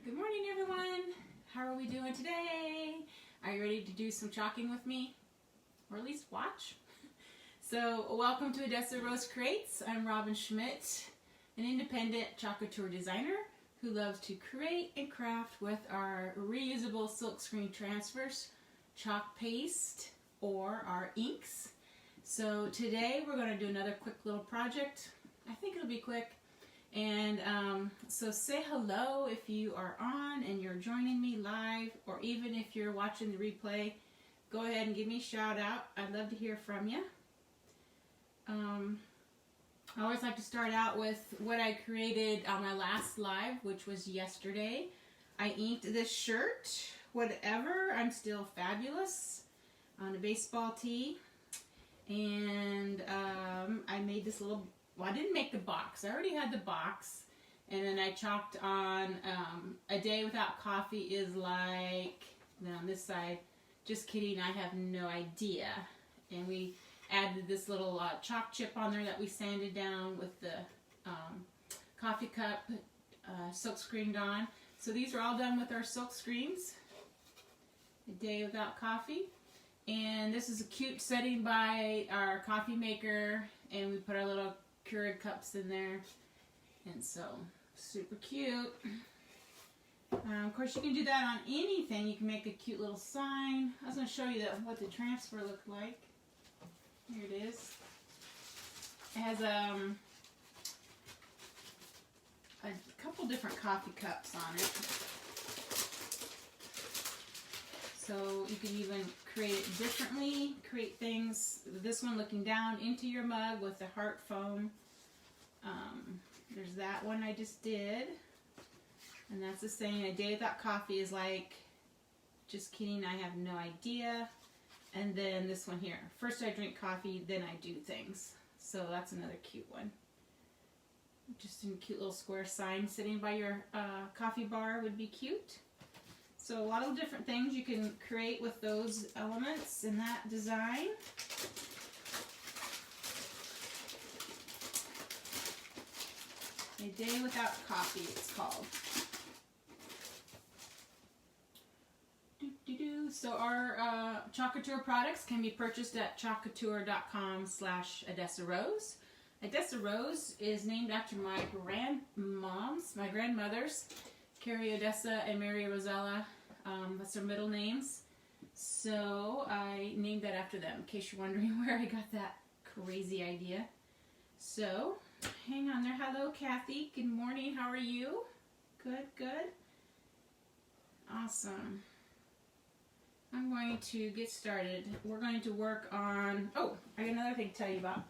Good morning, everyone. How are we doing today? Are you ready to do some chalking with me? Or at least watch? So, welcome to Odessa Rose Creates. I'm Robin Schmidt, an independent Chalk Couture designer who loves to create and craft with our reusable silkscreen transfers, chalk paste, or our inks. So today we're going to do another quick little project. I think it'll be quick. And so say hello if you are on and you're joining me live, or even if you're watching the replay, go ahead and give me a shout out. I'd love to hear from you. I always like to start out with what I created on my last live, which was yesterday. I inked this shirt, Whatever, I'm Still Fabulous, on a baseball tee. And I made this little, well, I didn't make the box. I already had the box. And then I chalked on A Day Without Coffee is like, then on this side, just kidding, I have no idea. And we added this little chalk chip on there that we sanded down with the coffee cup silk screened on. So these are all done with our silk screens. A Day Without Coffee. And this is a cute setting by our coffee maker, and we put our little Keurig cups in there, and so super cute. Of course, you can do that on anything. You can make a cute little sign. I was going to show you what the transfer looked like. Here it is. It has a couple different coffee cups on it. So you can even create it differently, create things. This one looking down into your mug with the heart foam. There's that one I just did. And that's the saying, A Day Without Coffee is like, just kidding, I have no idea. And then this one here, first I drink coffee, then I do things. So that's another cute one. Just in a cute little square sign sitting by your coffee bar would be cute. So a lot of different things you can create with those elements in that design. A Day Without Coffee, it's called. So our Chalk Couture products can be purchased at chalkcouture.com/Odessa Rose. Odessa Rose is named after my grandmothers, Carrie Odessa and Mary Rosella. That's their middle names. So I named that after them, in case you're wondering where I got that crazy idea. So, hang on there. Hello, Kathy. Good morning. How are you? Good, good. Awesome. I'm going to get started. We're going to work on, oh, I got another thing to tell you about.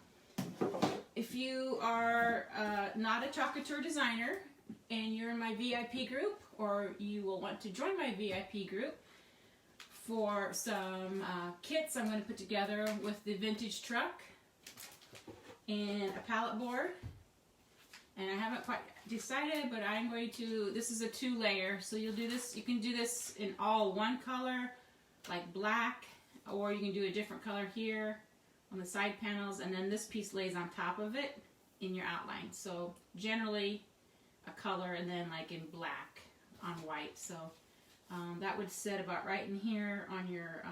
If you are not a Chalk Couture designer and you're in my VIP group, or you will want to join my VIP group for some kits I'm going to put together with the vintage truck and a palette board. And I haven't quite decided, but I'm going to, this is a 2-layer, so you'll do this, you can do this in all one color, like black, or you can do a different color here on the side panels, and then this piece lays on top of it in your outline. So generally a color, and then like in black on white. So that would sit about right in here on your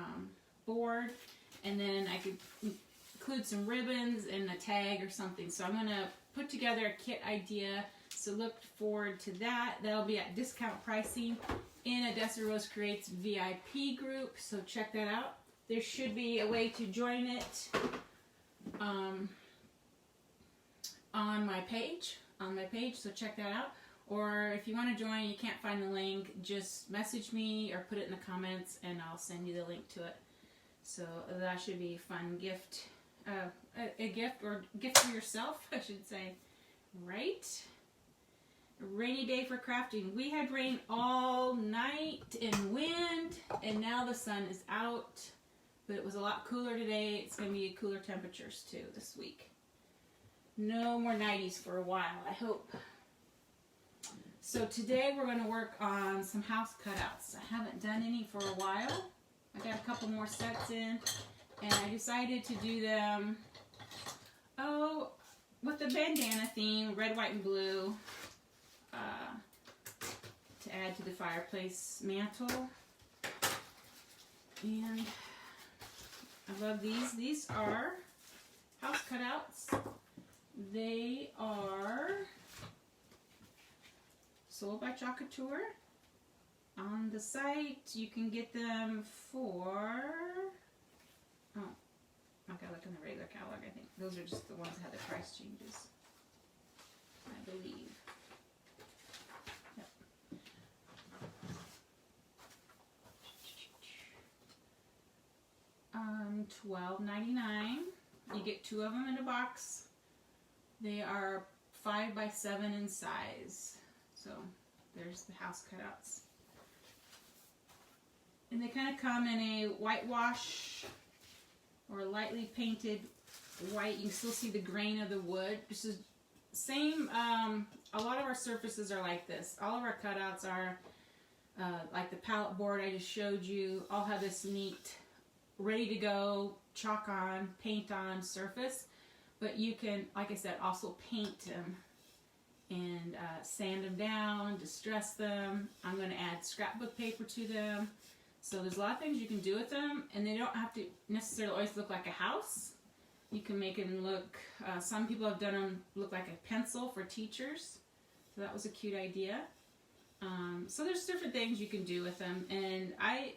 board, and then I could include some ribbons and a tag or something. So I'm going to put together a kit idea, so look forward to that. That'll be at discount pricing in Odessa Rose Creates VIP group, so check that out. There should be a way to join it on my page, so check that out. Or if you want to join, you can't find the link, just message me or put it in the comments and I'll send you the link to it. So that should be a fun gift, a gift, or gift for yourself, I should say, right? A rainy day for crafting. We had rain all night and wind, and now the sun is out, but it was a lot cooler today. It's going to be cooler temperatures too this week. No more 90s for a while, I hope. So today we're going to work on some house cutouts. I haven't done any for a while. I got a couple more sets in, and I decided to do them, with the bandana theme, red, white, and blue, to add to the fireplace mantle. And I love these. These are house cutouts. They are sold by Chalk Couture. On the site, you can get them for, oh, okay, look in the regular catalog, I think. Those are just the ones that have the price changes, I believe. Yep. $12.99. You get 2 of them in a box. They are 5 by 7 in size. So there's the house cutouts. And they kind of come in a whitewash or lightly painted white. You can still see the grain of the wood. This is same, a lot of our surfaces are like this. All of our cutouts are like the palette board I just showed you. All have this neat, ready to go, chalk on, paint on surface. But you can, like I said, also paint them and sand them down, distress them. I'm going to add scrapbook paper to them. So there's a lot of things you can do with them, and they don't have to necessarily always look like a house. You can make them look, some people have done them look like a pencil for teachers. So that was a cute idea. So there's different things you can do with them, and I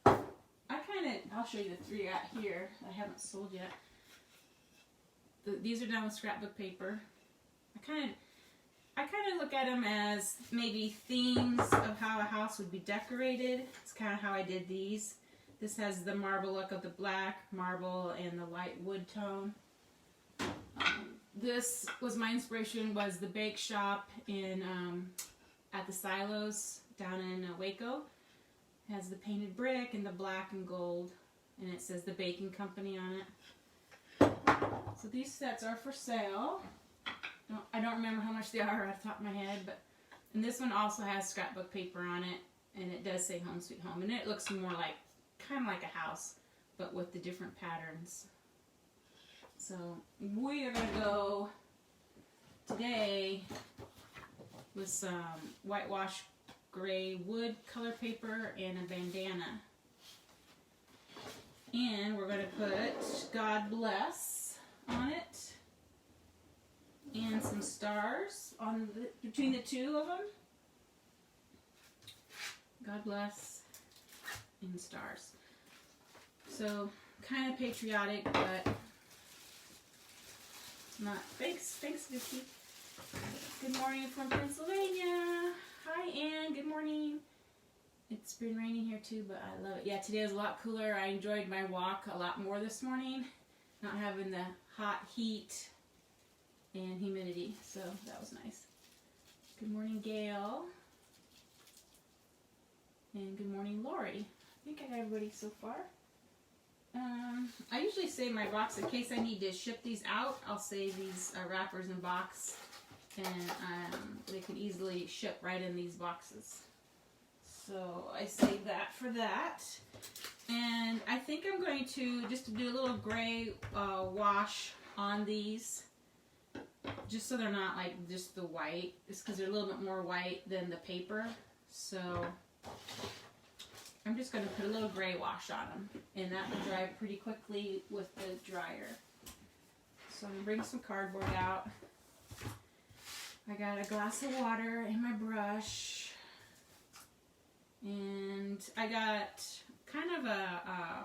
kind of, I'll show you the 3 out here I haven't sold yet. These are done with scrapbook paper. I kind of look at them as maybe themes of how a house would be decorated. It's kind of how I did these. This has the marble look of the black marble and the light wood tone. This was my inspiration, was the bake shop in at the Silos down in Waco. It has the painted brick and the black and gold, and it says the baking company on it. So these sets are for sale. I don't remember how much they are off the top of my head, but and this one also has scrapbook paper on it, and it does say Home Sweet Home, and it looks more like, kind of like a house, but with the different patterns. So we are going to go today with some whitewash gray wood color paper and a bandana. And we're going to put God Bless on it. And some stars on between the 2 of them. God bless and stars. So kind of patriotic, but not. Thanks, Vicky. Good morning from Pennsylvania. Hi, Ann. Good morning. It's been raining here too, but I love it. Yeah, today was a lot cooler. I enjoyed my walk a lot more this morning, not having the hot heat and humidity, so that was nice. Good morning, Gail. And good morning, Lori. I think I got everybody so far. I usually save my box in case I need to ship these out. I'll save these wrappers in box, and they can easily ship right in these boxes. So I save that for that. And I think I'm going to just do a little gray wash on these, just so they're not like just the white. It's because they're a little bit more white than the paper. So I'm just going to put a little gray wash on them, and that will dry pretty quickly with the dryer. So I'm going to bring some cardboard out. I got a glass of water and my brush, and I got kind of a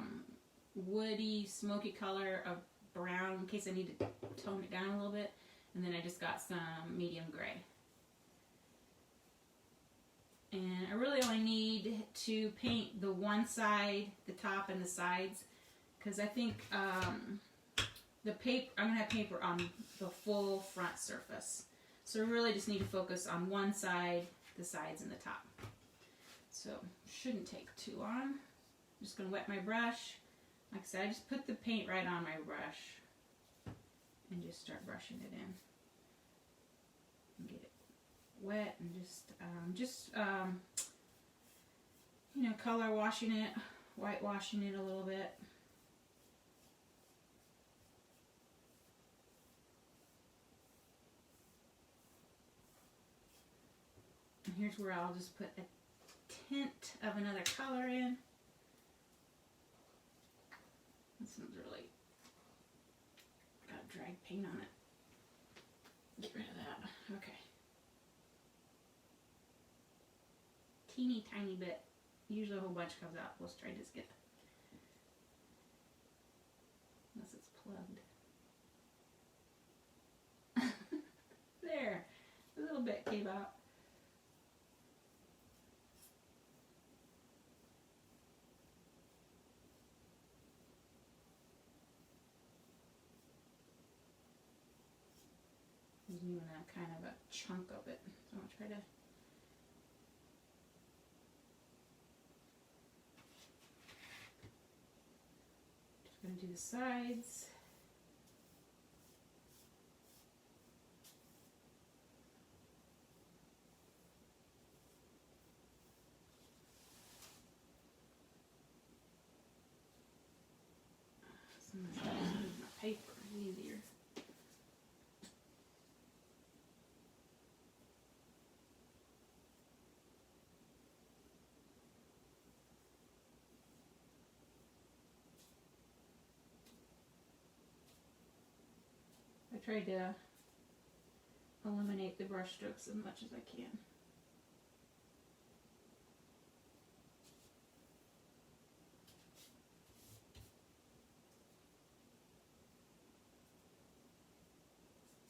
woody, smoky color of brown in case I need to tone it down a little bit, and then I just got some medium gray. And I really only need to paint the one side, the top and the sides, because I think the paper, I'm going to have paper on the full front surface. So I really just need to focus on one side, the sides, and the top. So shouldn't take too long. I'm just going to wet my brush. Like I said, I just put the paint right on my brush and just start brushing it in. And get it wet and just you know, color washing it, whitewashing it a little bit. And here's where I'll just put a tint of another color in. This one's really got dried paint on it. Get rid of that. Okay. Teeny tiny bit. Usually a whole bunch comes out. Let's try this get. Unless it's plugged. There. A little bit came out. Even a kind of a chunk of it. So I'll try to just going to do the sides. Sometimes I use my paper, it's easier. I tried to eliminate the brush strokes as much as I can.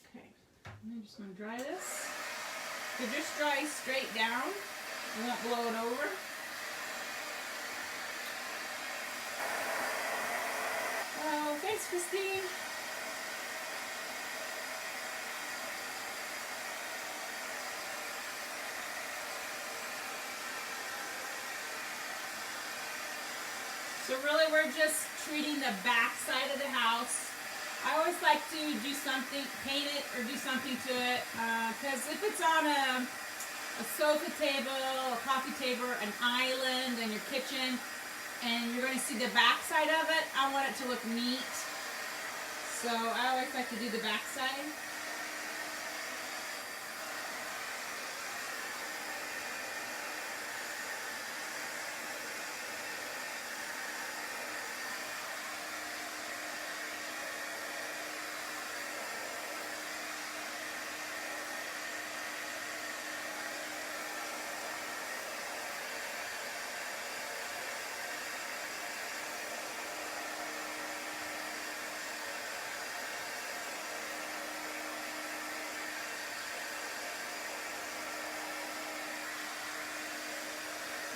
Okay, I'm just going to dry this. So just dry straight down. I won't blow it over. Oh, thanks, Christine. So really we're just treating the back side of the house. I always like to do something, paint it or do something to it, because if it's on a sofa table, a coffee table, an island in your kitchen, and you're going to see the back side of it, I want it to look neat. So I always like to do the back side.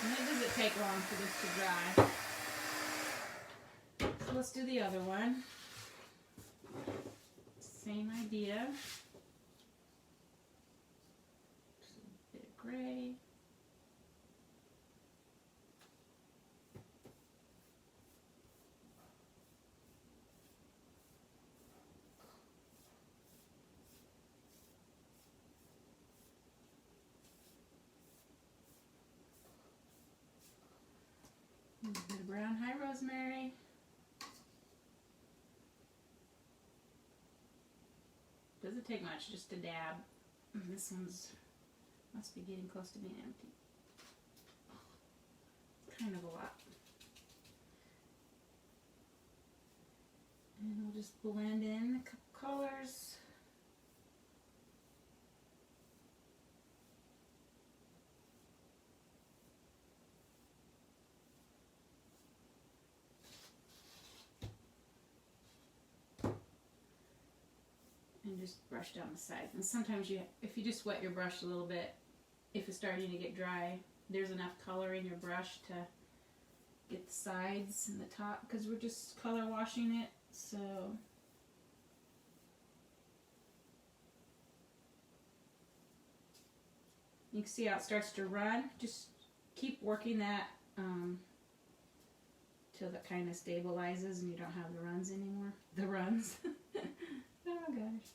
And it doesn't take long for this to dry. So let's do the other one. Same idea. Just a bit of gray. A bit of brown high rosemary. Doesn't take much, just a dab. And this one's must be getting close to being empty. Kind of a lot. And we'll just blend in a couple colors. And just brush down the sides. And sometimes if you just wet your brush a little bit, if it's starting to get dry, there's enough color in your brush to get the sides and the top, because we're just color washing it. So you can see how it starts to run. Just keep working that till it kind of stabilizes and you don't have the runs anymore. The runs. Oh gosh.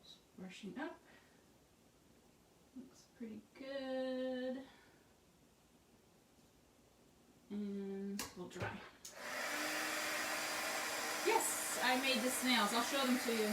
Just brushing up. Looks pretty good. dry. Yes, I made the snails. I'll show them to you.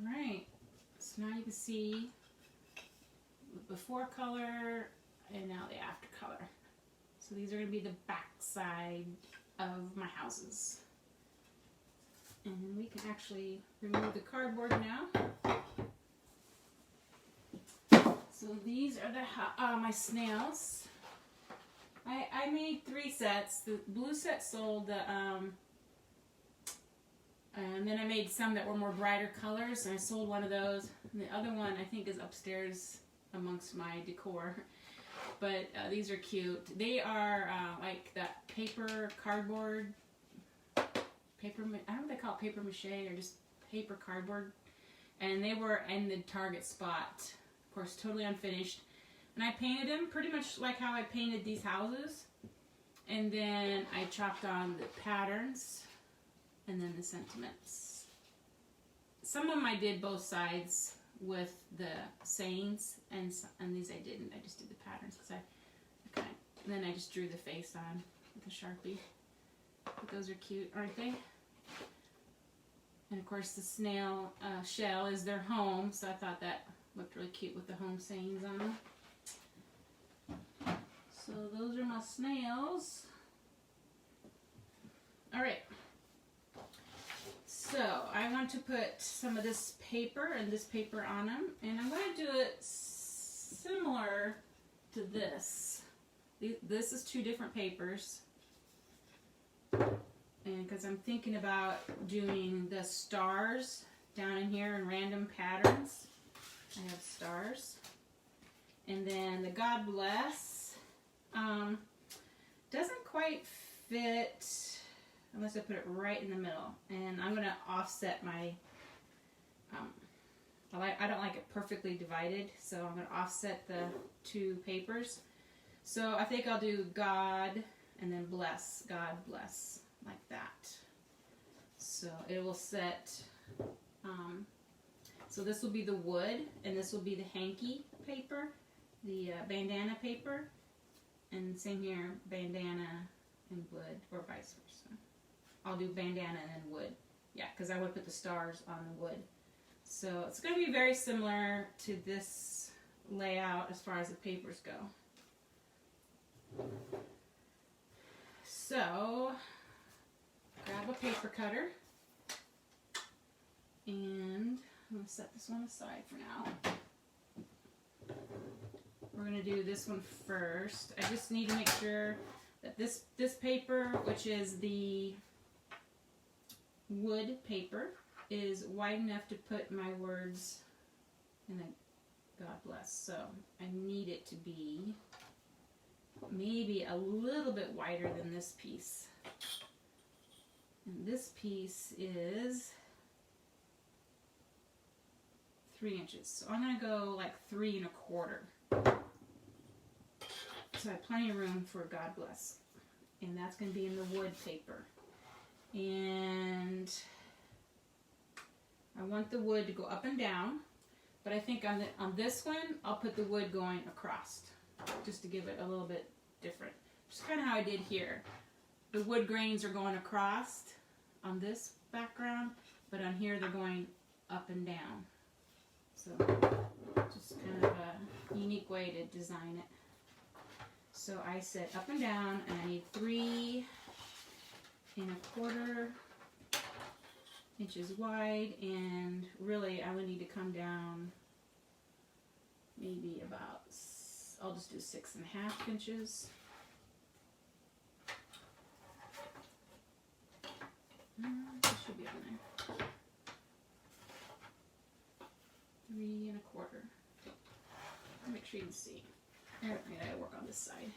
Alright, so now you can see the before color and now the after color. So these are going to be the back side of my houses. And we can actually remove the cardboard now. So these are the my snails. I made 3 sets. The blue set sold, and then I made some that were more brighter colors, and I sold one of those. And the other one I think is upstairs amongst my decor. But these are cute. They are like that paper cardboard, I don't know if they call it paper mache or just paper cardboard. And they were in the Target spot. Of course, totally unfinished. And I painted them pretty much like how I painted these houses. And then I chopped on the patterns and then the sentiments. Some of them I did both sides with the sayings, and these I didn't. I just did the patterns because and then I just drew the face on with a Sharpie. But those are cute, aren't they? And of course the snail shell is their home, so I thought that looked really cute with the home sayings on them. So those are my snails. Alright. So I want to put some of this paper and this paper on them, and I'm going to do it similar to this. This is 2 different papers, and because I'm thinking about doing the stars down in here in random patterns. I have stars, and then the God Bless doesn't quite fit unless I put it right in the middle, and I'm going to offset my, I don't like it perfectly divided, so I'm going to offset the 2 papers. So I think I'll do God and then bless, God bless, like that. So it will set, so this will be the wood, and this will be the hanky paper, the bandana paper, and same here, bandana and wood, or vice versa. I'll do bandana and then wood. Yeah, because I would put the stars on the wood. So it's going to be very similar to this layout as far as the papers go. So, grab a paper cutter, and I'm going to set this one aside for now. We're going to do this one first. I just need to make sure that this paper, which is the wood paper, is wide enough to put my words in a God bless. So I need it to be maybe a little bit wider than this piece. And this piece is 3 inches. So I'm going to go like 3 1/4. So I have plenty of room for God bless. And that's going to be in the wood paper. And I want the wood to go up and down, but I think on this one I'll put the wood going across, just to give it a little bit different. Just kind of how I did here. The wood grains are going across on this background, but on here they're going up and down. So just kind of a unique way to design it. So I said up and down, and I need 3 1/4 inches wide, and really I would need to come down maybe about, I'll just do 6.5 inches. It should be on there. 3 1/4. Make sure you can see. I gotta work on this side.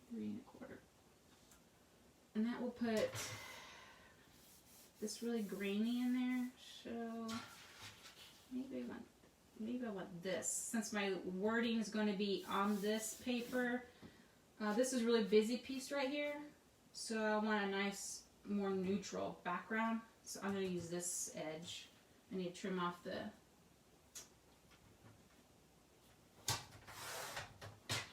3 1/4. And that will put this really grainy in there. So maybe I want this. Since my wording is going to be on this paper, this is a really busy piece right here. So I want a nice, more neutral background. So I'm going to use this edge. I need to trim off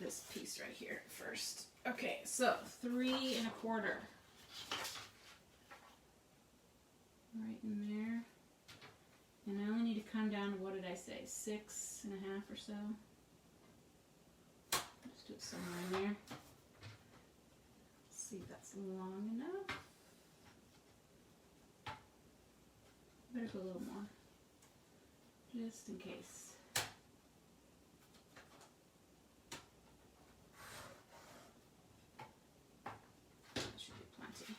this piece right here first. Okay, so 3 1/4. Right in there. And I only need to come down to, what did I say, 6.5 or so. Just do it somewhere in there. See if that's long enough. Better go a little more, just in case. That should be plenty.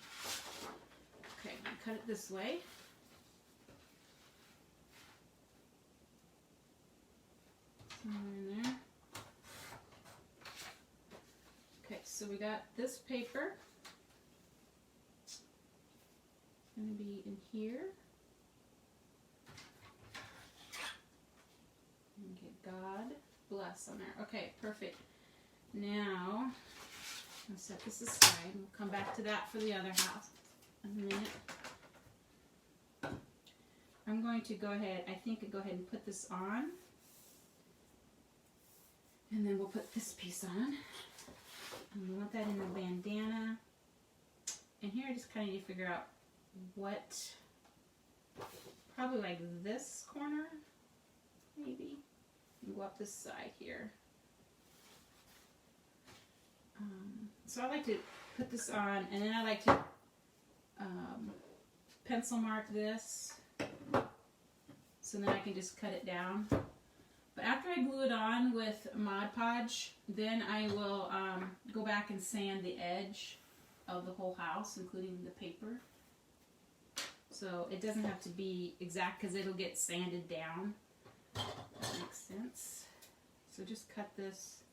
Okay, I'm going to cut it this way. Somewhere in there. Okay, so we got this paper. It's going to be in here. And get God bless on there. Okay, perfect. Now, I'll set this aside. We'll come back to that for the other house in a minute. I'm going to go ahead and put this on. And then we'll put this piece on. And we want that in the bandana. And here I just kind of need to figure out what, probably like this corner, maybe. And go up this side here. So I like to put this on, and then I like to pencil mark this, so then I can just cut it down. But after I glue it on with Mod Podge, then I will go back and sand the edge of the whole house, including the paper. So it doesn't have to be exact because it'll get sanded down. That makes sense. So just cut this.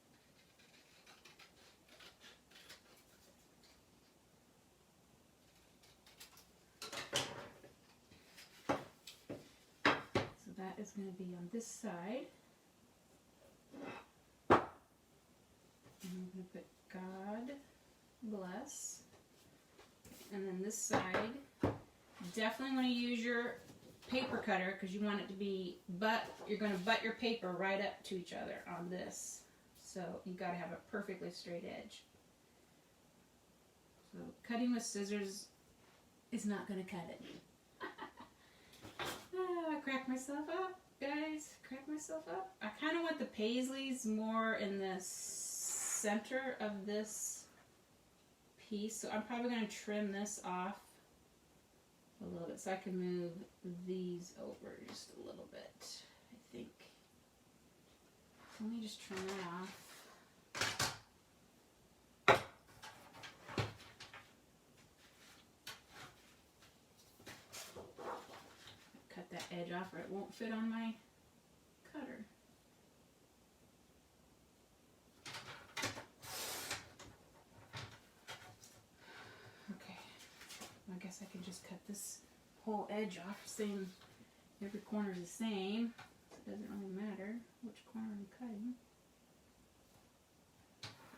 So that is going to be on this side. And I'm going to put God bless. And then this side, definitely want to use your paper cutter because you want it to be, you're going to butt your paper right up to each other on this. So you got to have a perfectly straight edge. So cutting with scissors is not going to cut it. I cracked myself up, guys. Cracked myself up. I kind of want the paisleys more in the center of this piece, so I'm probably going to trim this off a little bit so I can move these over just a little bit, I think. So let me just trim that off. Cut that edge off or it won't fit on my cutter. Okay, I guess I can just cut this whole edge off, same, every corner is the same, so it doesn't really matter which corner I'm cutting.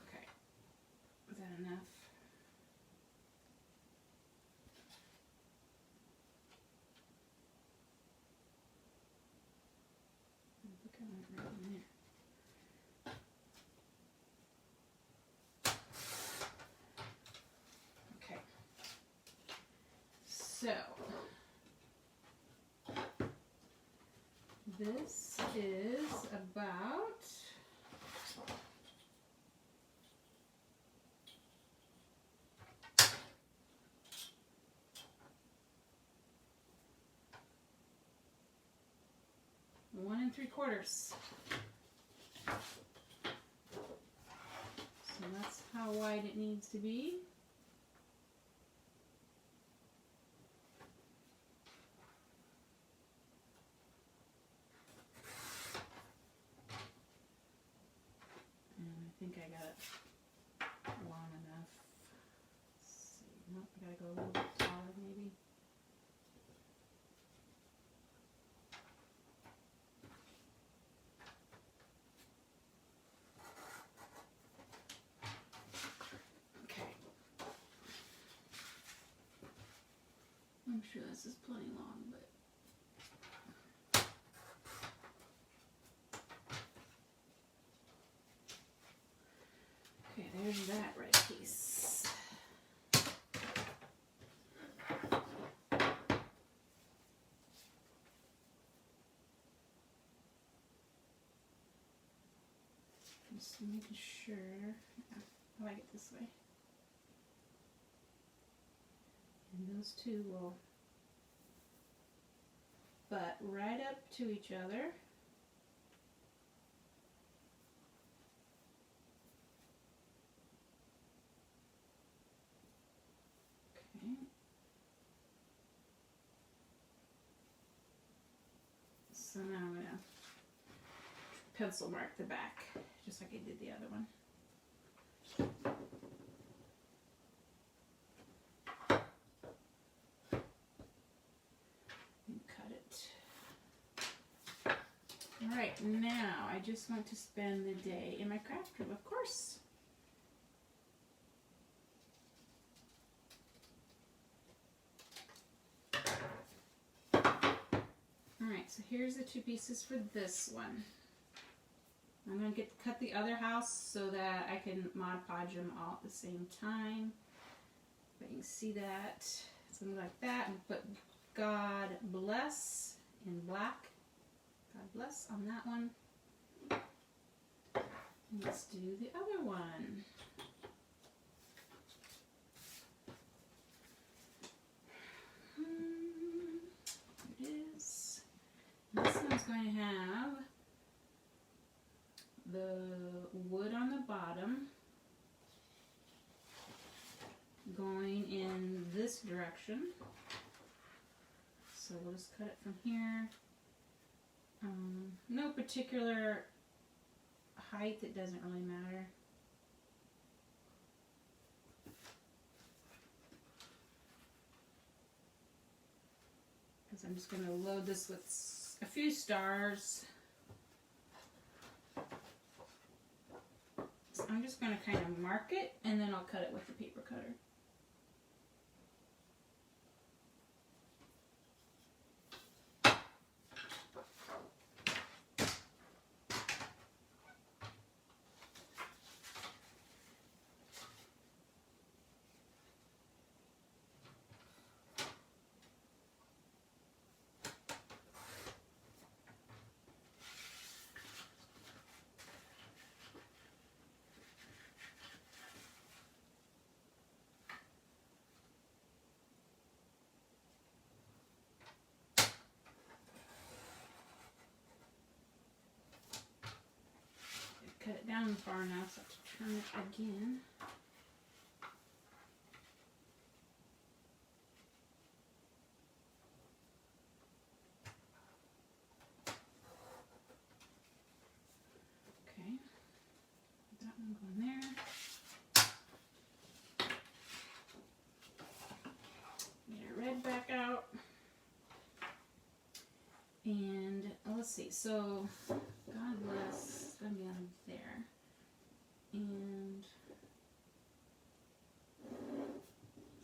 Okay, is that enough? Look at it right in there. Okay, so this is about 3/4. So that's how wide it needs to be. And I think I got it long enough. Let's see. Nope, I gotta go a little bit taller maybe. I'm sure this is plenty long, but okay, there's that right piece. Just making sure. Yeah, I like it this way. And those two will butt right up to each other. Okay. So now I'm going to pencil mark the back, just like I did the other one. Alright, now I just want to spend the day in my craft room, of course. Alright, so here's the two pieces for this one. I'm going to cut the other house so that I can Mod Podge them all at the same time. But you can see that, something like that, and put God Bless in black. God bless on that one. Let's do the other one. Here it is. This one's going to have the wood on the bottom going in this direction. So we'll just cut it from here. No particular height, it doesn't really matter. Because I'm just going to load this with a few stars. So I'm just going to kind of mark it and then I'll cut it with the paper cutter. Cut it down far enough so I have to turn it again. Okay, that one going there. Get our red back out. And let's see, so God bless, it's going to be on there. And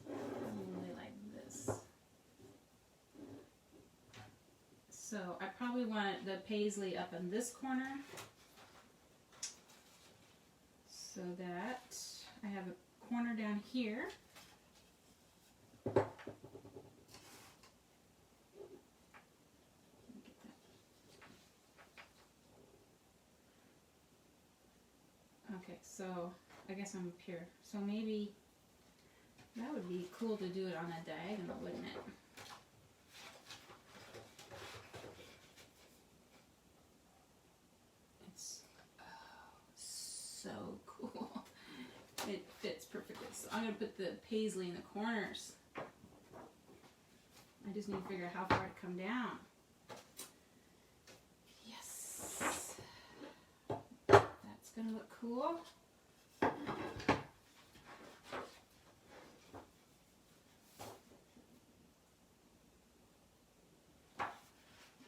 probably like this. So I probably want the paisley up in this corner so that I have a corner down here. Okay, so I guess I'm up here. So maybe that would be cool to do it on a diagonal, wouldn't it? I'm going to put the paisley in the corners. I just need to figure out how far to come down. Yes. That's going to look cool.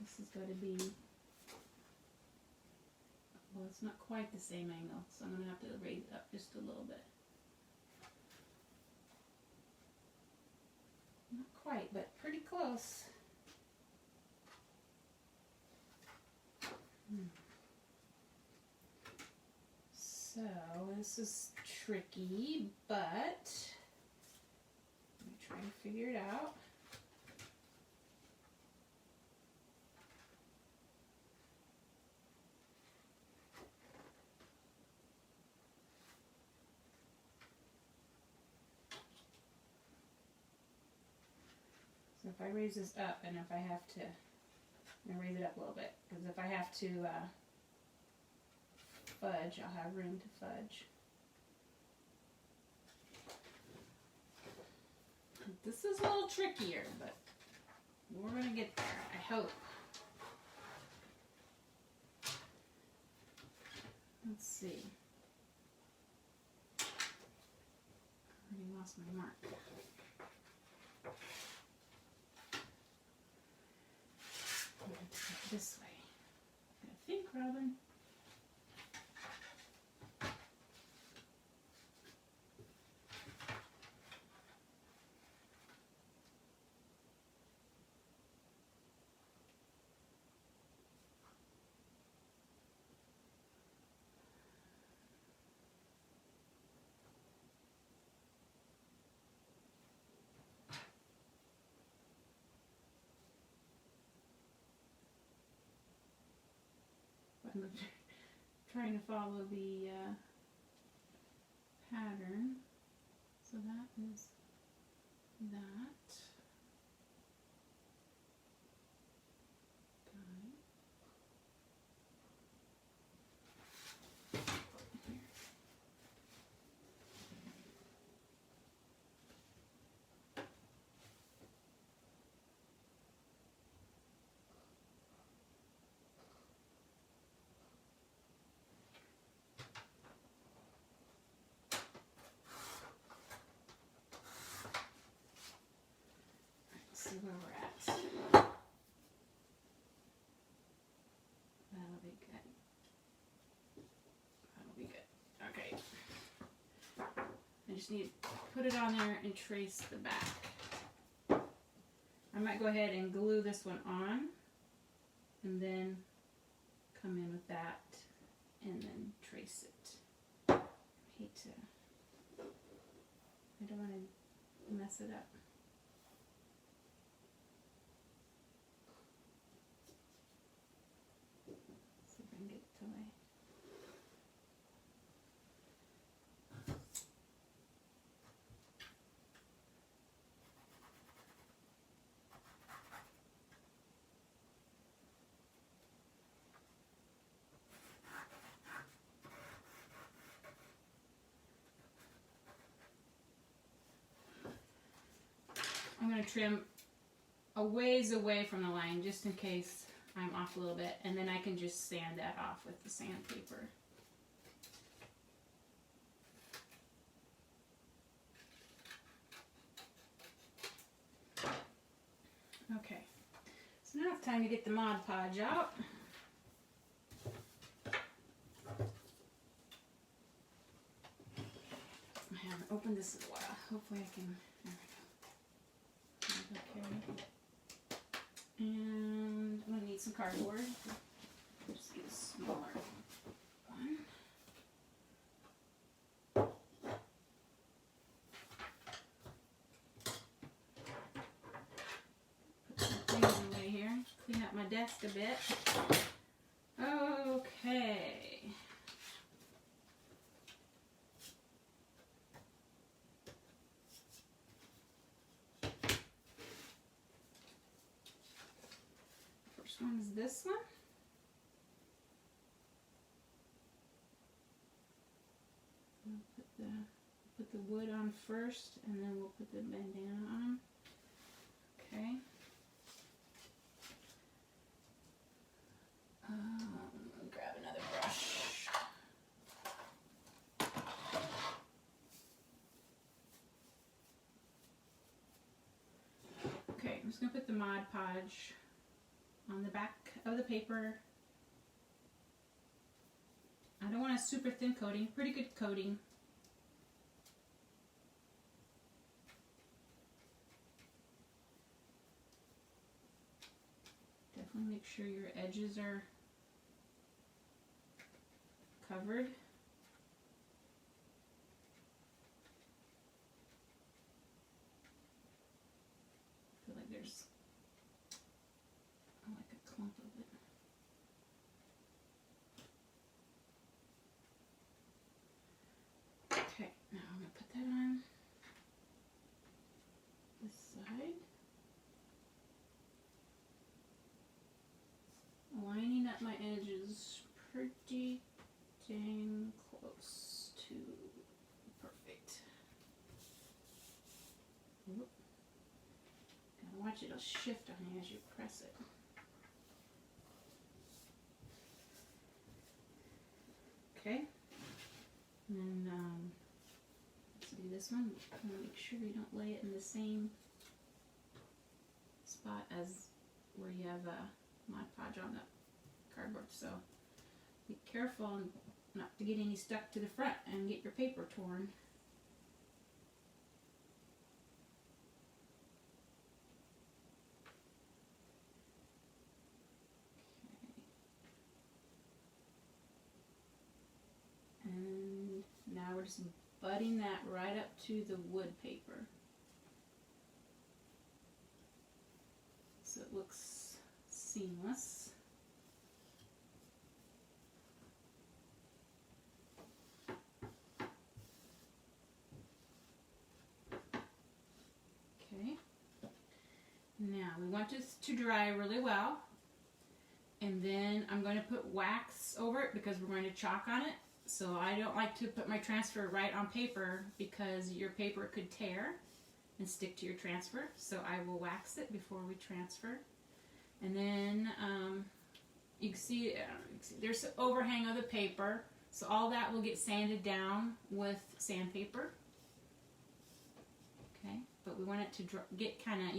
This is going to be, well, it's not quite the same angle, so I'm going to have to raise it up just a little bit. Not quite, but pretty close. So this is tricky, but let me try to figure it out. So if I raise this up, and if I have to, I'm gonna raise it up a little bit, because if I have to fudge, I'll have room to fudge. This is a little trickier, but we're gonna get there, I hope. Let's see. I already lost my mark. This way. I think, Robin. I'm trying to follow the pattern. So that is that. See where we're at. That'll be good. That'll be good. Okay. I just need to put it on there and trace the back. I might go ahead and glue this one on and then come in with that and then trace it. I hate to, I don't want to mess it up. See if I can get it to lay. I'm going to trim a ways away from the line just in case I'm off a little bit, and then I can just sand that off with the sandpaper. Okay, so now it's time to get the Mod Podge out. I haven't opened this in a while. Hopefully I can. Okay. And I'm going to need some cardboard. Just get a smaller one. Put some things away here. Clean up my desk a bit. Okay. One is this one. I'll put the put the wood on first, and then we'll put the bandana on. Okay. Grab another brush. Okay, I'm just going to put the Mod Podge on the back of the paper. I don't want a super thin coating, pretty good coating. Definitely make sure your edges are covered. I feel like there's like a clump of it. Okay, now I'm going to put that on this side. Lining up my edges pretty dang close to perfect. Oop. Gotta watch it'll shift on you as you press it. Okay, and then let's do this one. I'm gonna make sure you don't lay it in the same spot as where you have a Mod Podge on the cardboard, so be careful not to get any stuck to the front and get your paper torn. Okay. And now we're just butting that right up to the wood paper, so it looks seamless. Okay. Now we want this to dry really well, and then I'm going to put wax over it because we're going to chalk on it. So I don't like to put my transfer right on paper because your paper could tear and stick to your transfer. So I will wax it before we transfer. And then you can see there's an overhang of the paper, so all that will get sanded down with sandpaper. Okay, but we want it to get kind of,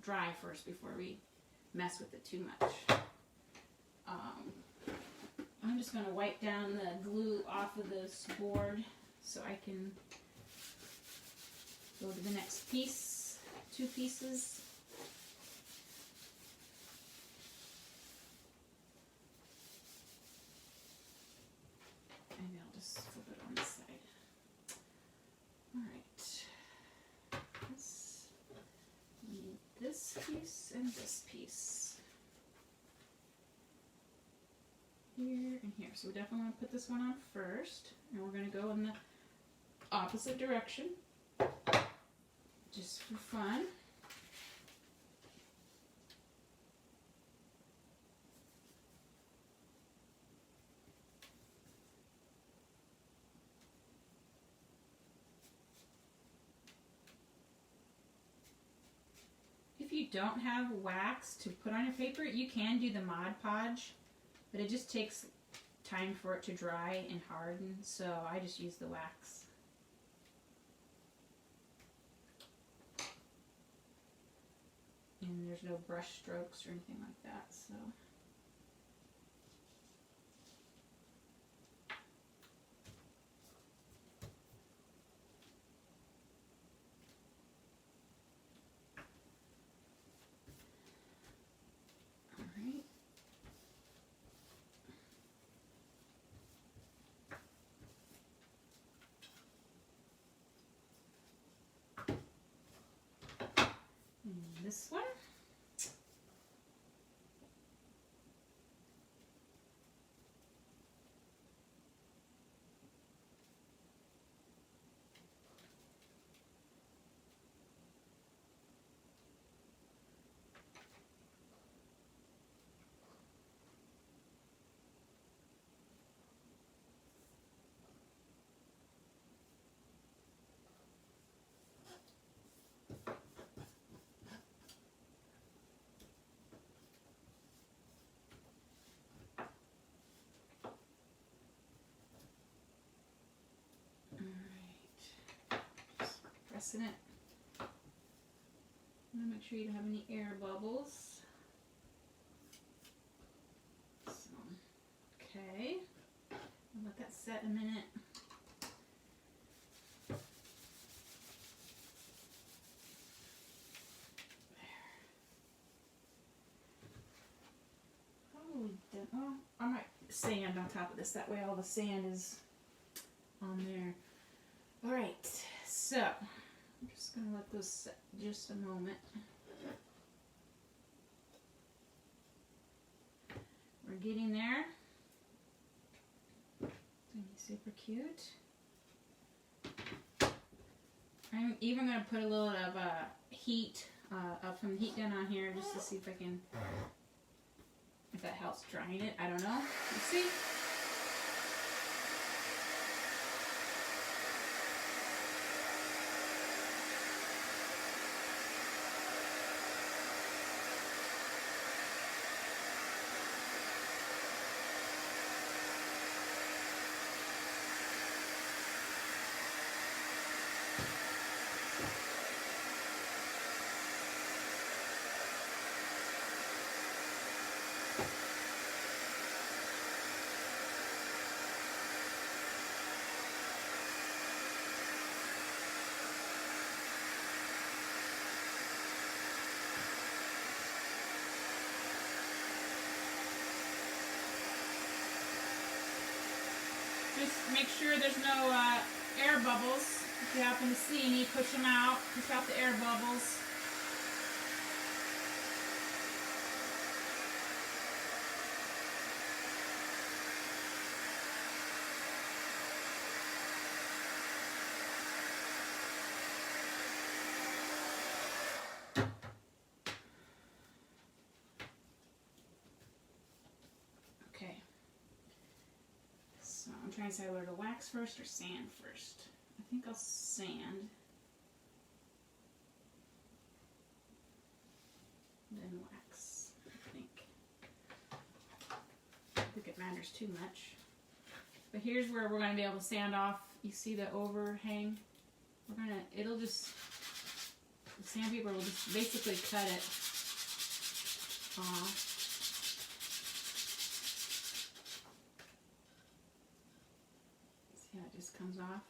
dry first before we mess with it too much. I'm just going to wipe down the glue off of this board so I can go to the next piece, 2 pieces. Maybe I'll just flip it on this side. Alright. We need this piece and this piece. Here and here. So we definitely want to put this one on first. And we're going to go in the opposite direction. Just for fun. If you don't have wax to put on your paper, you can do the Mod Podge, but it just takes time for it to dry and harden, so I just use the wax. And there's no brush strokes or anything like that, so. This one. pressing it. I'm gonna make sure you don't have any air bubbles. So, okay. I'll let that set a minute. Oh, I might sand on top of this. That way all the sand is on there. Alright, so I'm just going to let those set just a moment. We're getting there. It's going to be super cute. I'm even going to put a little of heat up from the heat gun on here just to see if I can... if that helps drying it, I don't know. Let's see. Just make sure there's no air bubbles. If you happen to see any, push them out. Push out the air bubbles. Okay. So I'm trying to decide whether to wax first or sand first. I think I'll sand. Then wax, I think. I don't think it matters too much. But here's where we're going to be able to sand off. You see the overhang? It'll just, the sandpaper will just basically cut it off. See how it just comes off?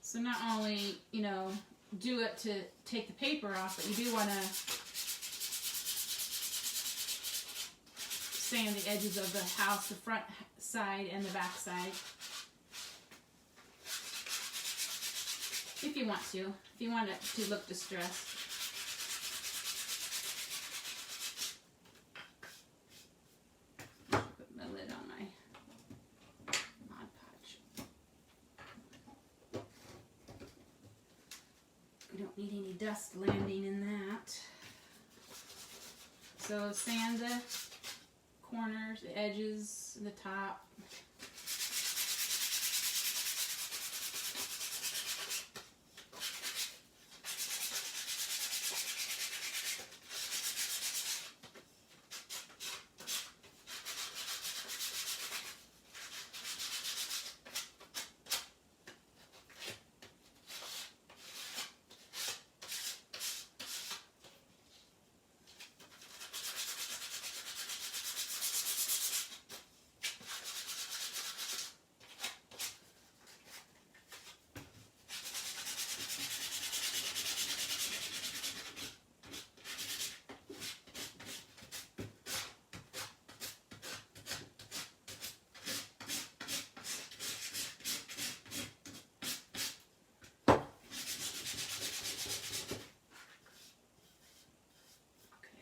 So not only, you know, do it to take the paper off, but you do want to sand the edges of the house, the front side and the back side. If you want to. If you want it to look distressed. Put my lid on my Mod Podge. We don't need any dust landing in that. So sand the corners, the edges, the top.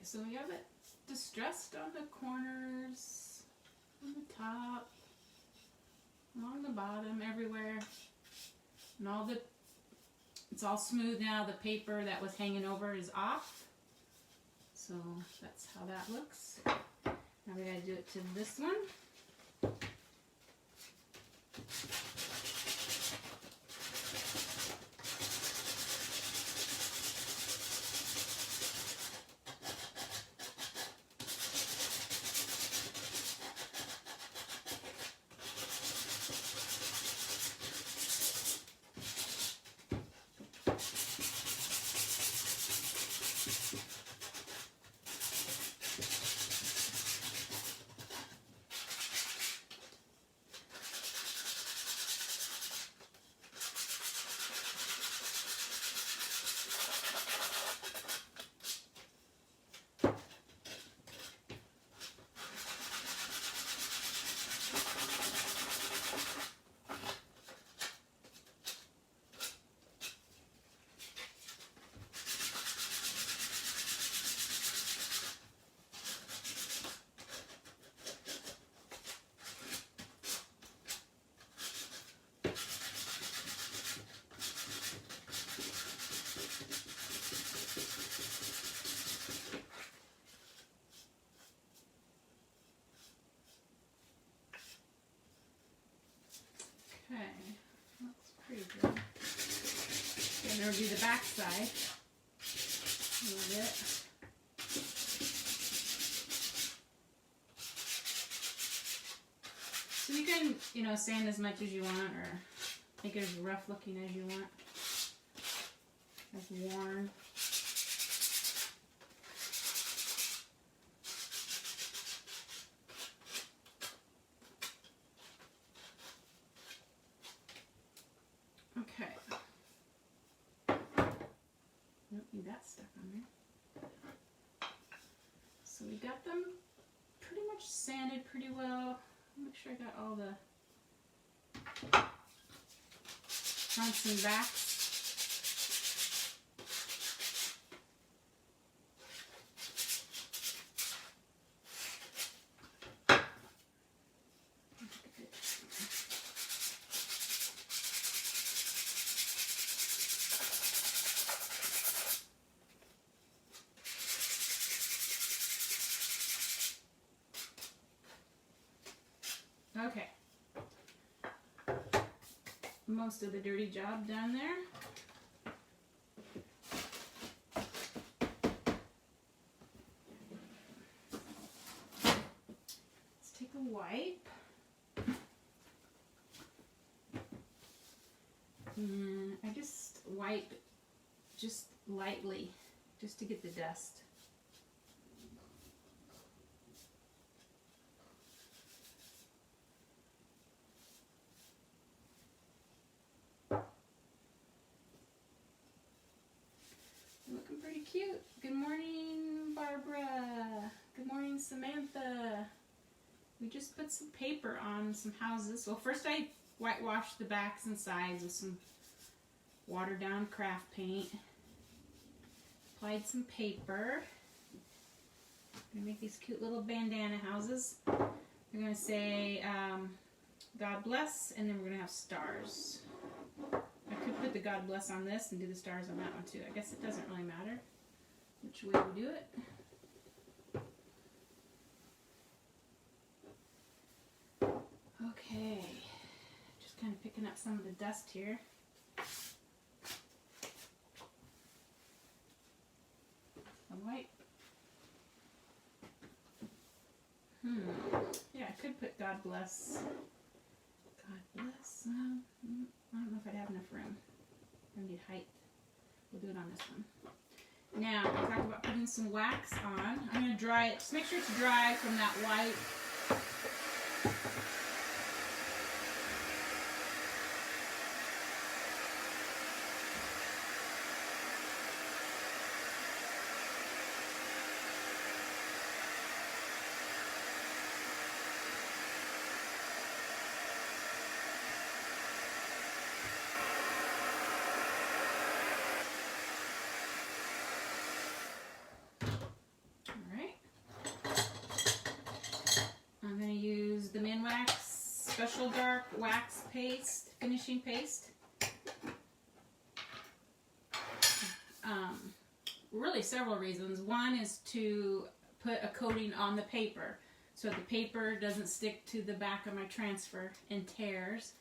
So we have it distressed on the corners, on the top, along the bottom, everywhere. And it's all smooth now. The paper that was hanging over is off. So that's how that looks. Now we gotta do it to this one. Okay, looks pretty good. Okay, now we'll do the back side a little bit. So you can, sand as much as you want or make it as rough looking as you want, as worn. Okay. Don't need that stuck on there. So we got them pretty much sanded pretty well. Make sure I got all the fronts and backs. Okay, most of the dirty job down there. Let's take a wipe and I just wipe just lightly just to get the dust. Looking pretty cute. Good morning, Barbara. Good morning, Samantha. We just put some paper on some houses. Well, first I whitewashed the backs and sides with some watered down craft paint. Applied some paper. I'm gonna make these cute little bandana houses. We're gonna say God bless, and then we're gonna have stars. I could put the God bless on this and do the stars on that one too. I guess it doesn't really matter which way we do it. Okay, just kind of picking up some of the dust here. A wipe. Yeah, I could put God bless. God bless. I don't know if I'd have enough room. I need height. We'll do it on this one. Now, we'll talk about putting some wax on. I'm going to dry it. Just make sure it's dry from that white. Special dark wax paste, finishing paste. Really several reasons. One is to put a coating on the paper so the paper doesn't stick to the back of my transfer and tears.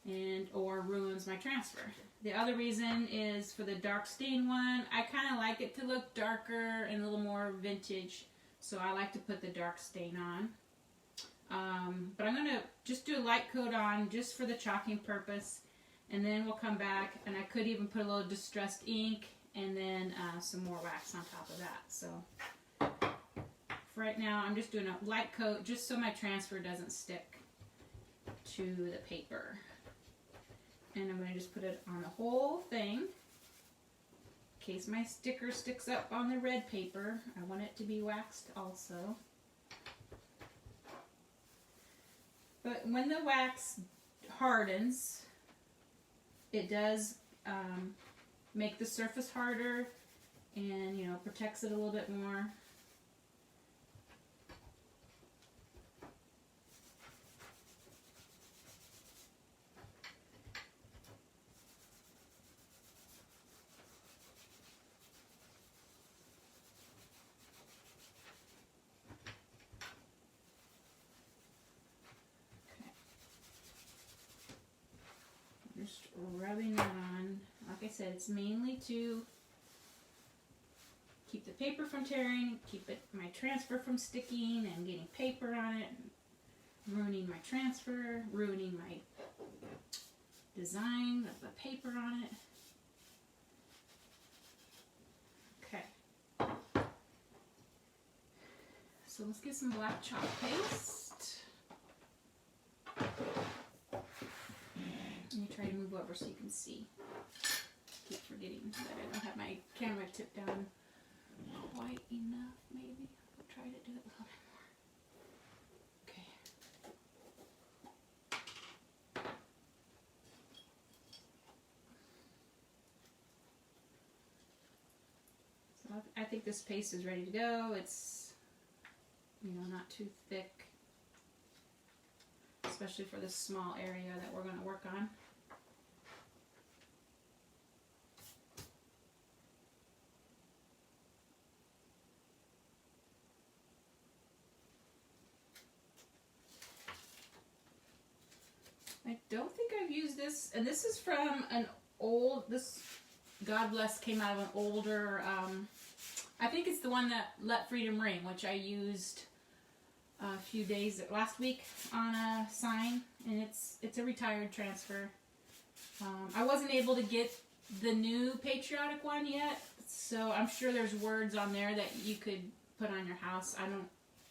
and or ruins my transfer. The other reason is for the dark stain one, I kind of like it to look darker and a little more vintage, so I like to put the dark stain on. But I'm going to just do a light coat on just for the chalking purpose, and then we'll come back, and I could even put a little distressed ink and then some more wax on top of that. So for right now, I'm just doing a light coat just so my transfer doesn't stick to the paper. And I'm going to just put it on the whole thing in case my sticker sticks up on the red paper. I want it to be waxed also. But when the wax hardens, it does make the surface harder and, you know, protects it a little bit more. Just rubbing that on. Like I said, it's mainly to keep the paper from tearing, keep my transfer from sticking and getting paper on it, ruining my transfer, ruining my design of the paper on it. Okay. So let's get some black chalk paste. Let me try to move over so you can see. I keep forgetting that I don't have my camera tipped down quite enough, maybe. I'll try to do it a little bit more. Okay. So I think this paste is ready to go. It's, you know, not too thick, especially for this small area that we're going to work on. I don't think I've used this, and this is from an old, this, God Bless, came out of an older, I think it's the one that Let Freedom Ring, which I used a few days, last week, on a sign, and it's a retired transfer. I wasn't able to get the new patriotic one yet, so I'm sure there's words on there that you could put on your house.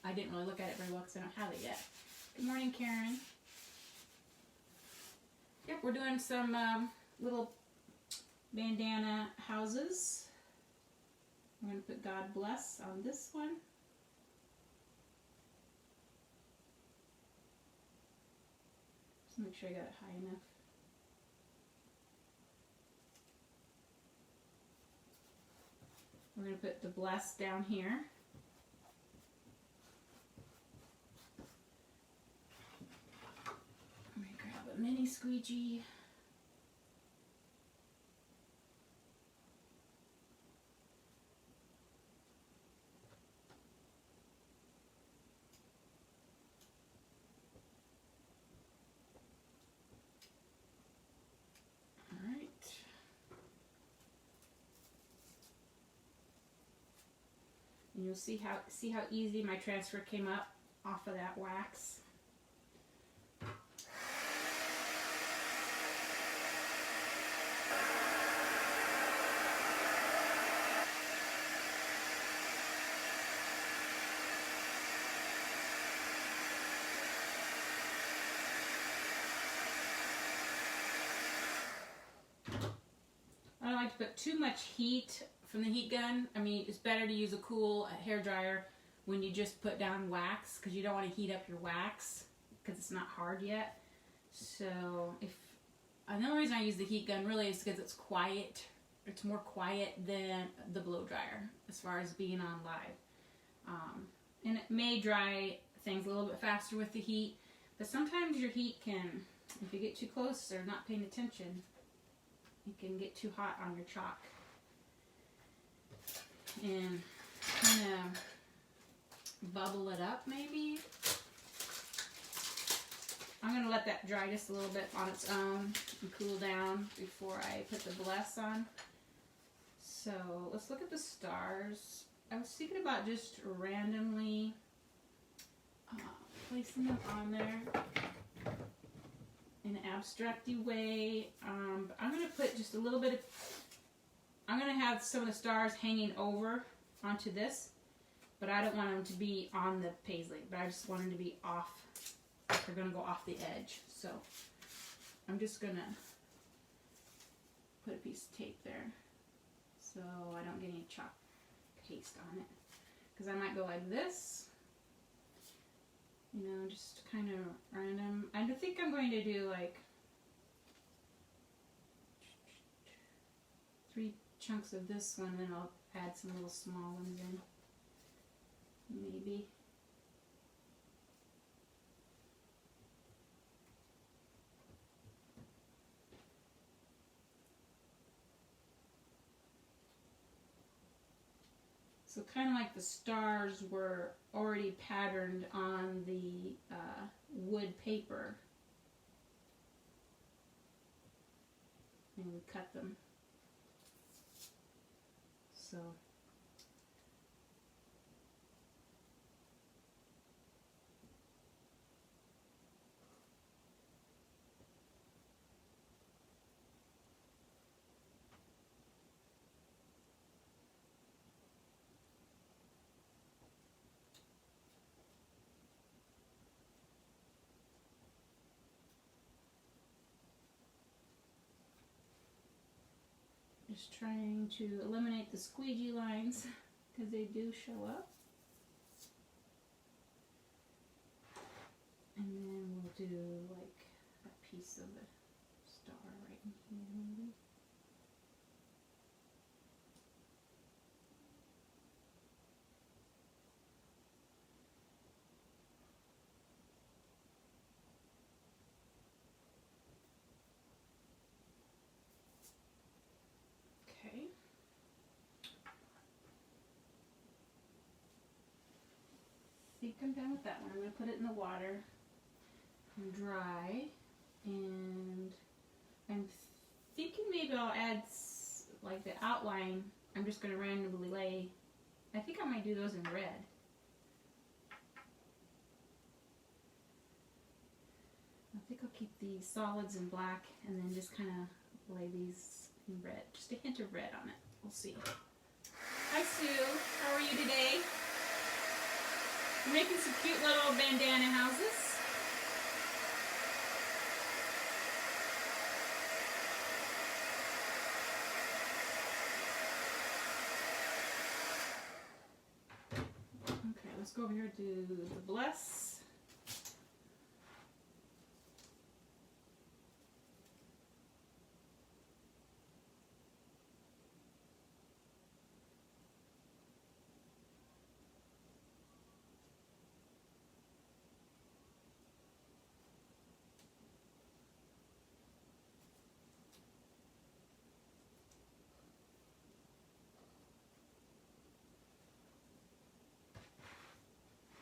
I didn't really look at it very well because I don't have it yet. Good morning, Karen. Yep, we're doing some little bandana houses. I'm going to put God Bless on this one. Just make sure I got it high enough. We're going to put the Bless down here. I'm going to grab a mini squeegee. And you'll see how easy my transfer came up off of that wax. I don't like to put too much heat from the heat gun. I mean, it's better to use a cool hair dryer when you just put down wax, because you don't want to heat up your wax because it's not hard yet. So the only reason I use the heat gun really is because it's quiet. It's more quiet than the blow dryer as far as being on live. And it may dry things a little bit faster with the heat, but sometimes your heat can, if you get too close or not paying attention, it can get too hot on your chalk. And kind of bubble it up maybe. I'm going to let that dry just a little bit on its own and cool down before I put the bless on. So let's look at the stars. I was thinking about just randomly placing them on there in an abstracty way. I'm going to put just a little bit of, I'm going to have some of the stars hanging over onto this, but I don't want them to be on the paisley, but I just want them to be off. They're going to go off the edge. So I'm just going to put a piece of tape there so I don't get any chalk paste on it. Because I might go like this, you know, just kind of random. I think I'm going to do like 3 chunks of this one, and then I'll add some little small ones in, maybe. So kind of like the stars were already patterned on the wood paper. And we cut them. So just trying to eliminate the squeegee lines because they do show up. And then we'll do like a piece of the star right in here maybe. Okay. I think I'm done with that one. I'm going to put it in the water and dry, and I'm thinking maybe I'll add like the outline. I'm just going to randomly lay, I think I might do those in red. I think I'll keep the solids in black and then just kind of lay these in red. Just a hint of red on it. We'll see. Hi Sue, how are you today? We're making some cute little bandana houses. Okay, let's go over here to the bless.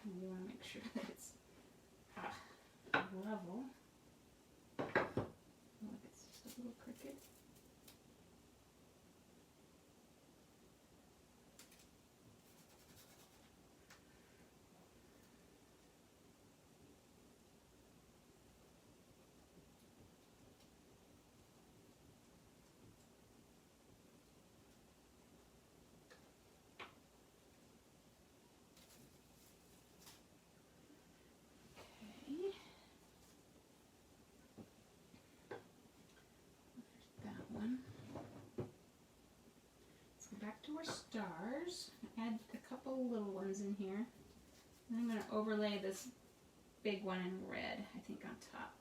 You want to make sure that it's level. Look, it's just a little crooked. To our stars, add a couple little ones in here. And I'm going to overlay this big one in red, I think, on top.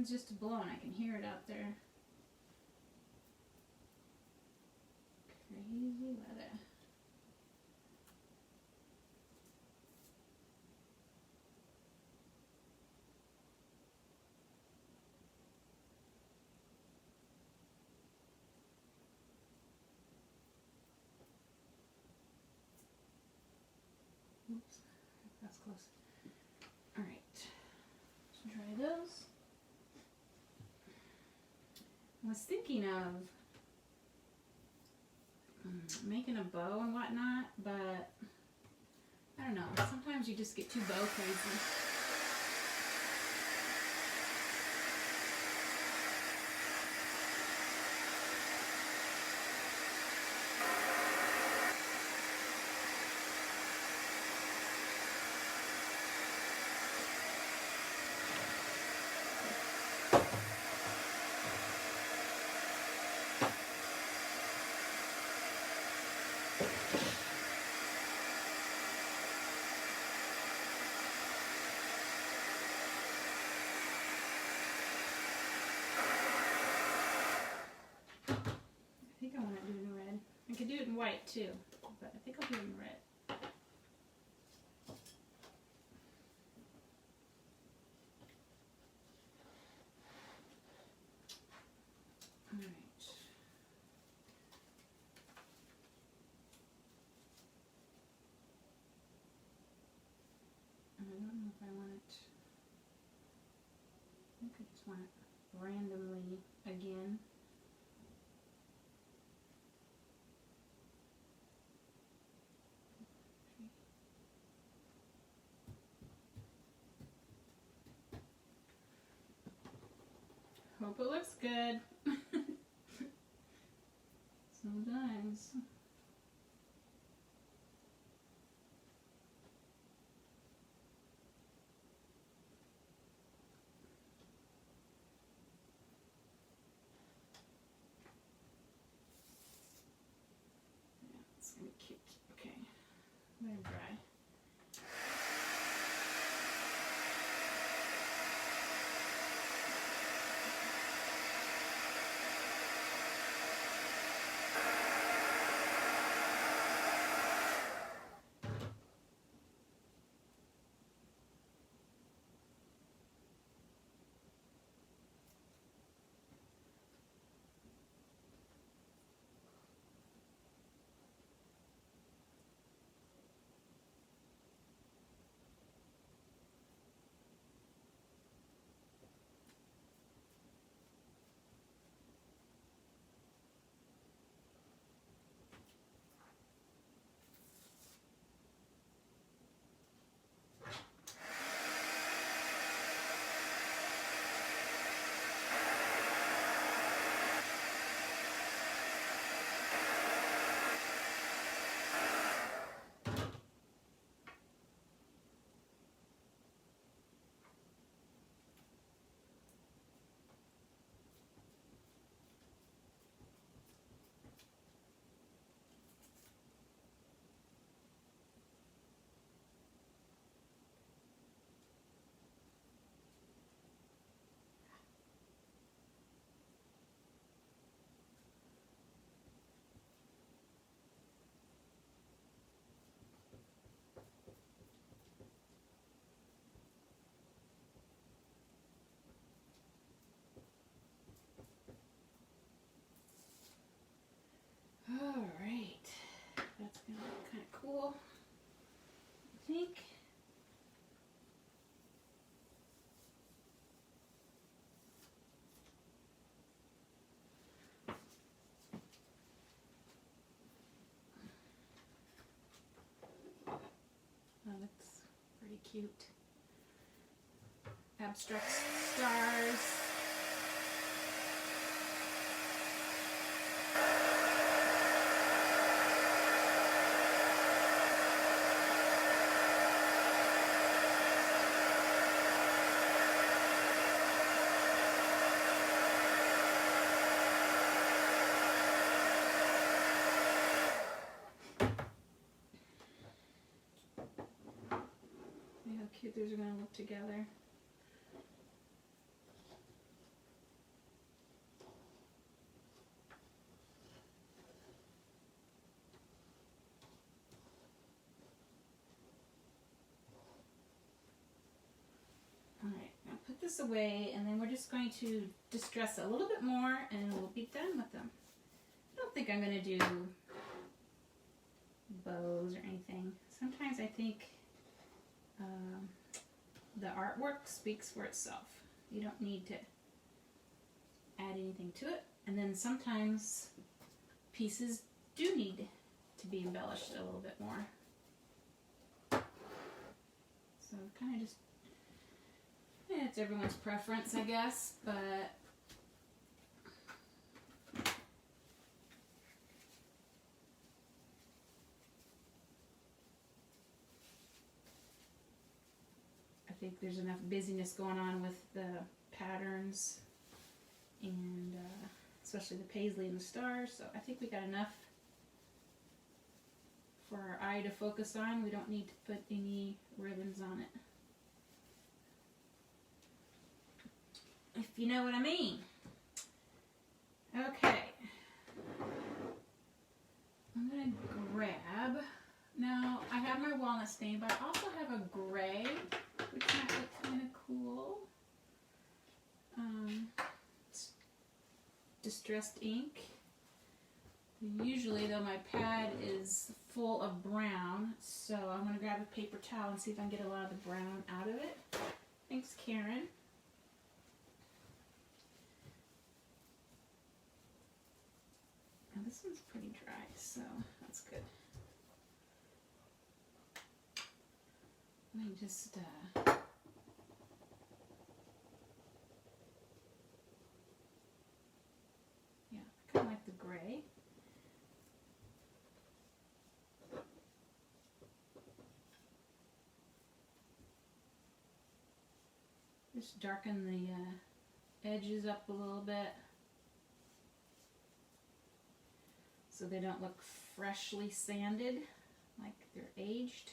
wind's just blowing. I can hear it out there. Crazy weather. Oops, that's close. All right, let's try those. I was thinking of making a bow and whatnot, but I don't know. Sometimes you just get too bow crazy. I think I want to do it in red. I could do it in white too, but I think I'll do it in red. All right. I don't know if I want it. I think I just want it randomly again. Hope it looks good. Sometimes. Yeah, it's gonna be cute. Okay, let it dry. All right, that's gonna look kind of cool, I think. That looks pretty cute. Abstract stars. See how cute these are going to look together. this away, and then we're just going to distress a little bit more and we'll be done with them. I don't think I'm going to do bows or anything. Sometimes I think the artwork speaks for itself. You don't need to add anything to it. And then sometimes pieces do need to be embellished a little bit more. So kind of just, it's everyone's preference, I guess, but I think there's enough busyness going on with the patterns and especially the paisley and the stars, so I think we got enough for our eye to focus on. We don't need to put any ribbons on it, if you know what I mean. Okay, I'm gonna grab, now I have my walnut stain, but I also have a gray, which might look kind of cool. Distressed ink. Usually though my pad is full of brown, so I'm going to grab a paper towel and see if I can get a lot of the brown out of it. Thanks, Karen. Now this one's pretty dry, so that's good. Let me just yeah, I kind of like the gray. Just darken the edges up a little bit so they don't look freshly sanded, like they're aged.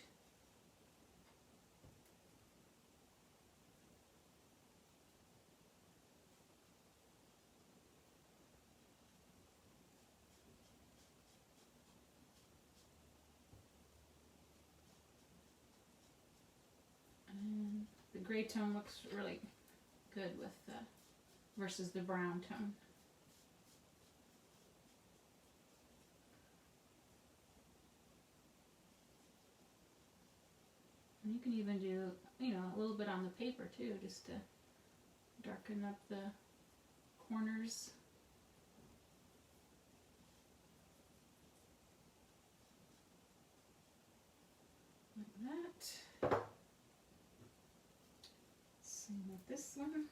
And the gray tone looks really good with versus the brown tone. And you can even do, you know, a little bit on the paper too, just to darken up the corners. Like that. Same with this one.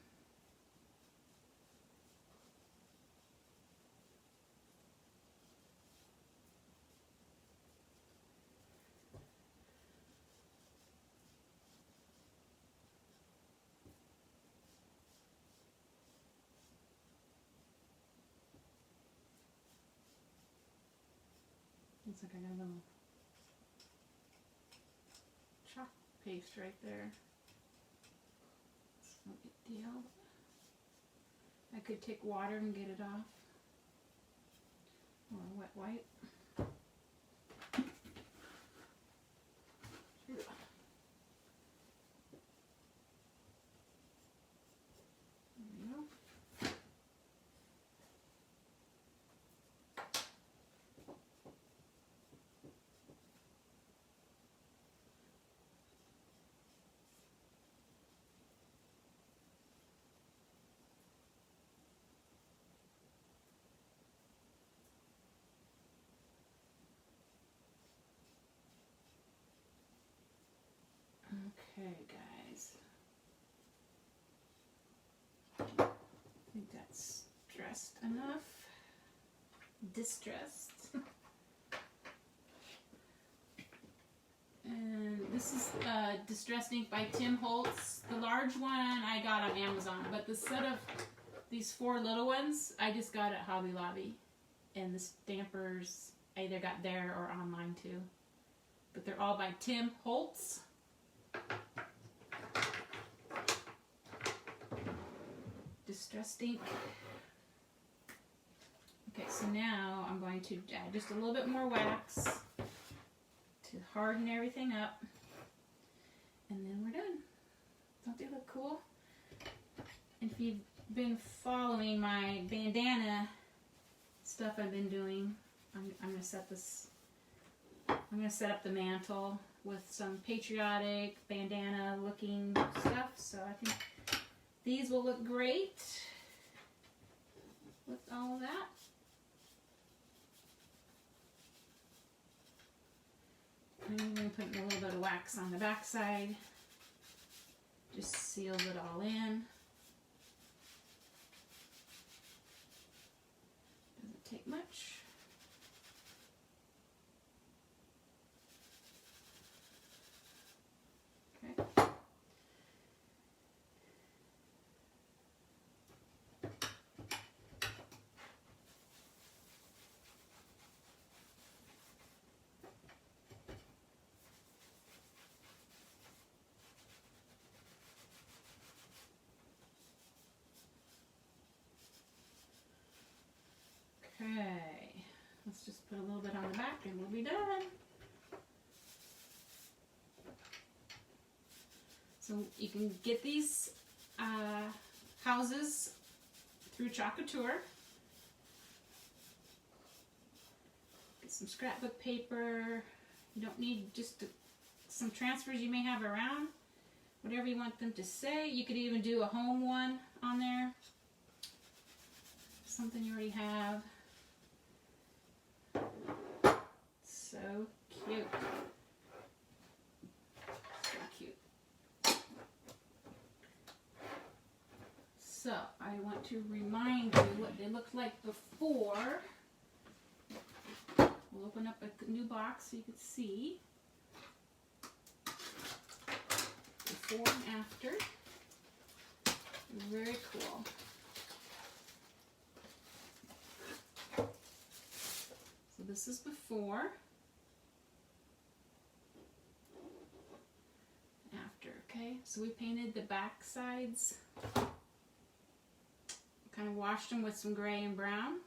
Looks like I got a little chalk paste right there. It's no big deal. I could take water and get it off, or a wet wipe. Okay, guys. I think that's dressed enough. Distressed. And this is Distressed Ink by Tim Holtz. The large one I got on Amazon, but the set of these 4 little ones I just got at Hobby Lobby. And the stampers I either got there or online too. But they're all by Tim Holtz. Distressed ink. Okay, so now I'm going to add just a little bit more wax to harden everything up, and then we're done. Don't they look cool? if you've been following my bandana stuff I've been doing, I'm gonna set this. I'm gonna set up the mantle with some patriotic bandana looking stuff. So I think these will look great with all of that. And I'm going to put a little bit of wax on the back side. Just seals it all in. Doesn't take much. Okay. Okay, let's just put a little bit on the back and we'll be done. So you can get these houses through Chalk Couture. Get some scrapbook paper. You don't need just some transfers you may have around. Whatever you want them to say. You could even do a home one on there. Something you already have. So cute. So cute. So I want to remind you what they looked like before. We'll open up a new box so you can see before and after. Very cool. So this is before. After, okay? So we painted the back sides. Kind of washed them with some gray and brown,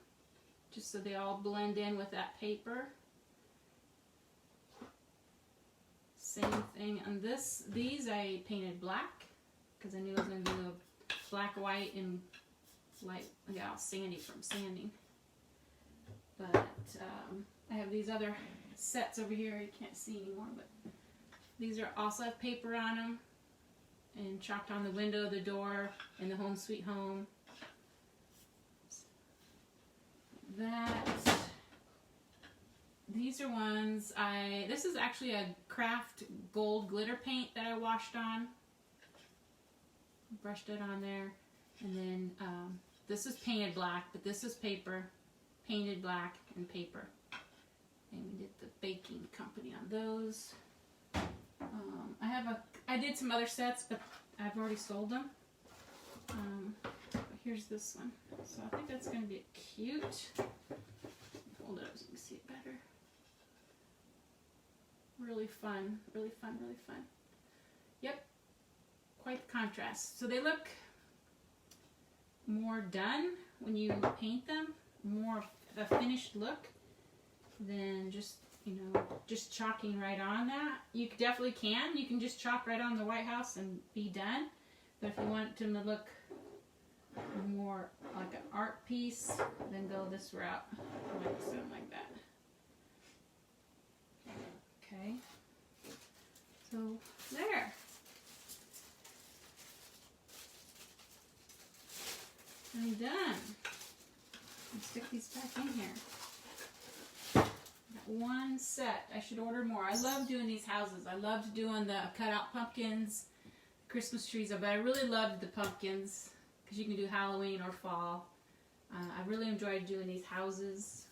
just so they all blend in with that paper. Same thing on this. These I painted black because I knew I was going to do a black, white, and light. I got all sandy from sanding. But I have these other sets over here you can't see anymore, but these are also have paper on them and chalked on the window, the door, and the home sweet home. These are ones this is actually a craft gold glitter paint that I washed on. Brushed it on there. And then this is painted black, but this is paper. Painted black and paper. And we did the baking company on those. I did some other sets, but I've already sold them. But here's this one. So I think that's going to be cute. Hold it up so you can see it better. Really fun, really fun, really fun. Yep, quite the contrast. So they look more done when you paint them, more of a finished look than just, you know, just chalking right on that. You definitely can. You can just chalk right on the White House and be done. But if you want them to look more like an art piece, then go this route, like something like that. Okay, so there. I'm done. I'll stick these back in here. Got one set. I should order more. I love doing these houses. I loved doing the cutout pumpkins, Christmas trees, but I really loved the pumpkins because you can do Halloween or fall. I really enjoyed doing these houses.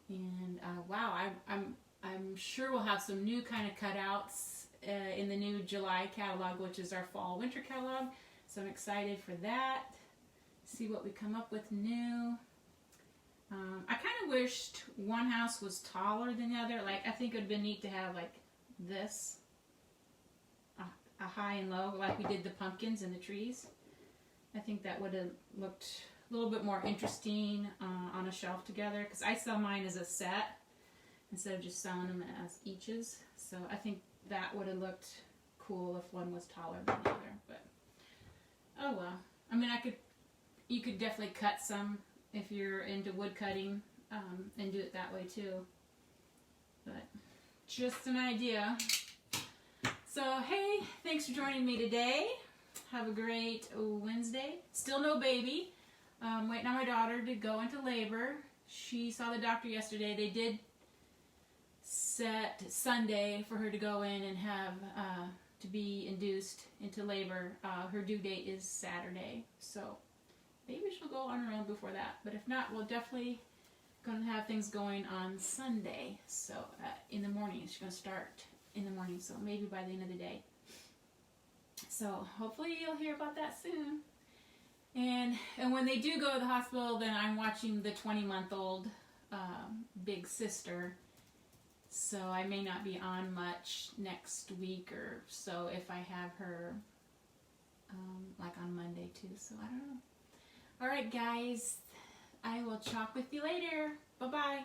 And wow, I'm sure we'll have some new kind of cutouts in the new July catalog, which is our fall-winter catalog. So I'm excited for that. See what we come up with new. I kind of wished one house was taller than the other. Like, I think it would have been neat to have like this, a high and low, like we did the pumpkins and the trees. I think that would have looked a little bit more interesting on a shelf together, because I sell mine as a set instead of just selling them as eaches. So I think that would have looked cool if one was taller than the other. But oh well. you could definitely cut some if you're into wood cutting, and do it that way too. But just an idea. So hey, thanks for joining me today. Have a great Wednesday. Still no baby. Waiting on my daughter to go into labor. She saw the doctor yesterday. They did set Sunday for her to go in and have to be induced into labor. Her due date is Saturday, so maybe she'll go on her own before that. But if not, we'll definitely going to have things going on Sunday. So in the morning, she's going to start in the morning. So maybe by the end of the day. So hopefully you'll hear about that soon. And when they do go to the hospital, then I'm watching the 20-month-old big sister. So I may not be on much next week or so if I have her like on Monday too. So I don't know. All right, guys. I will chalk with you later. Bye-bye.